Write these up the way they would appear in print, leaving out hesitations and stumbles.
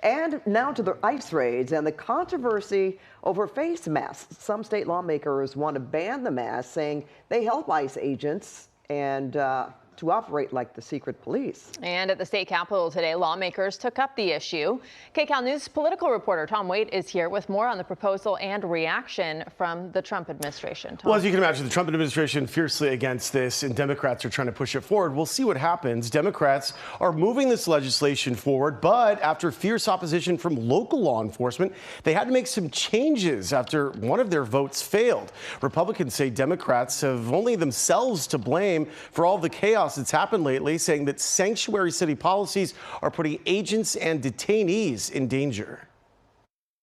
And now to the ICE raids and the controversy over face masks. Some state lawmakers want to ban the mask, saying they help ICE agents and to operate like the secret police. And at the state capitol today, lawmakers took up the issue. KCAL News political reporter Tom Waite is here with more on the proposal and reaction from the Trump administration. Tom. Well, as you can imagine, the Trump administration fiercely against this, and Democrats are trying to push it forward. We'll see what happens. Democrats are moving this legislation forward, but after fierce opposition from local law enforcement, they had to make some changes after one of their votes failed. Republicans say Democrats have only themselves to blame for all the chaos that's happened lately, saying that sanctuary city policies are putting agents and detainees in danger.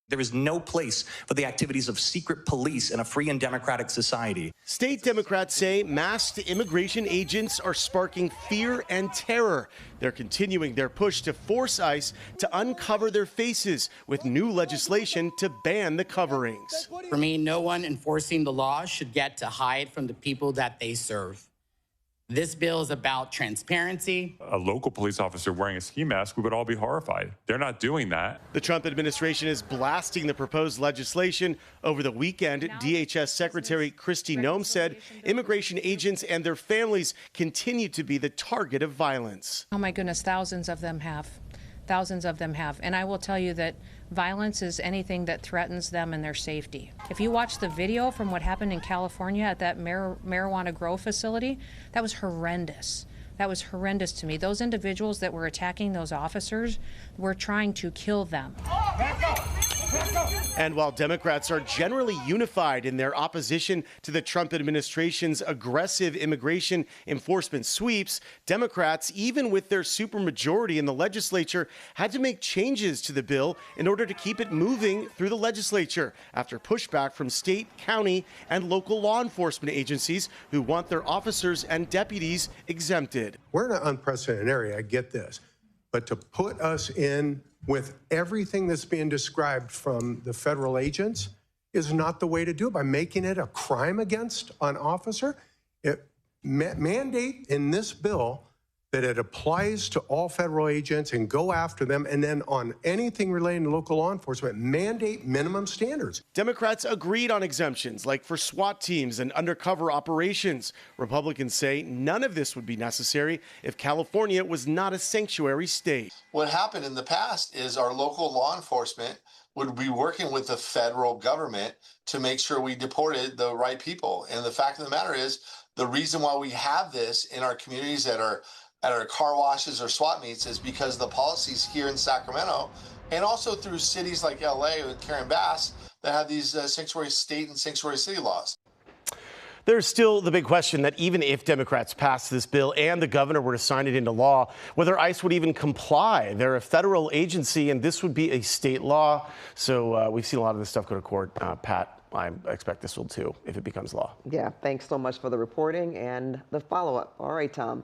There is no place for the activities of secret police in a free and democratic society. State Democrats say masked immigration agents are sparking fear and terror. They're continuing their push to force ICE to uncover their faces with new legislation to ban the coverings. For me, no one enforcing the law should get to hide from the people that they serve. This bill is about transparency. A local police officer wearing a ski mask, we would all be horrified. They're not doing that. The Trump administration is blasting the proposed legislation. Over the weekend, DHS Secretary Kristi Noem said immigration agents and their families continue to be the target of violence. Oh my goodness, thousands of them have. Thousands of them have. And I will tell you that violence is anything that threatens them and their safety. If you watch the video from what happened in California at that marijuana grow facility, that was horrendous. That was horrendous to me. Those individuals that were attacking those officers were trying to kill them. And while Democrats are generally unified in their opposition to the Trump administration's aggressive immigration enforcement sweeps, Democrats, even with their supermajority in the legislature, had to make changes to the bill in order to keep it moving through the legislature after pushback from state, county, and local law enforcement agencies who want their officers and deputies exempted. We're in an unprecedented area, I get this, but to put us in with everything that's being described from the federal agents is not the way to do it. By making it a crime against an officer, mandate in this bill that it applies to all federal agents and go after them, and then on anything relating to local law enforcement, mandate minimum standards. Democrats agreed on exemptions, like for SWAT teams and undercover operations. Republicans say none of this would be necessary if California was not a sanctuary state. What happened in the past is our local law enforcement would be working with the federal government to make sure we deported the right people. And the fact of the matter is, the reason why we have this in our communities that are at our car washes or swap meets is because the policies here in Sacramento and also through cities like LA with Karen Bass that have these sanctuary state and sanctuary city laws. There's still the big question that even if Democrats pass this bill and the governor were to sign it into law, whether ICE would even comply. They're a federal agency and this would be a state law. So we've seen a lot of this stuff go to court. Pat, I expect this will too if it becomes law. Yeah, thanks so much for the reporting and the follow-up. All right, Tom.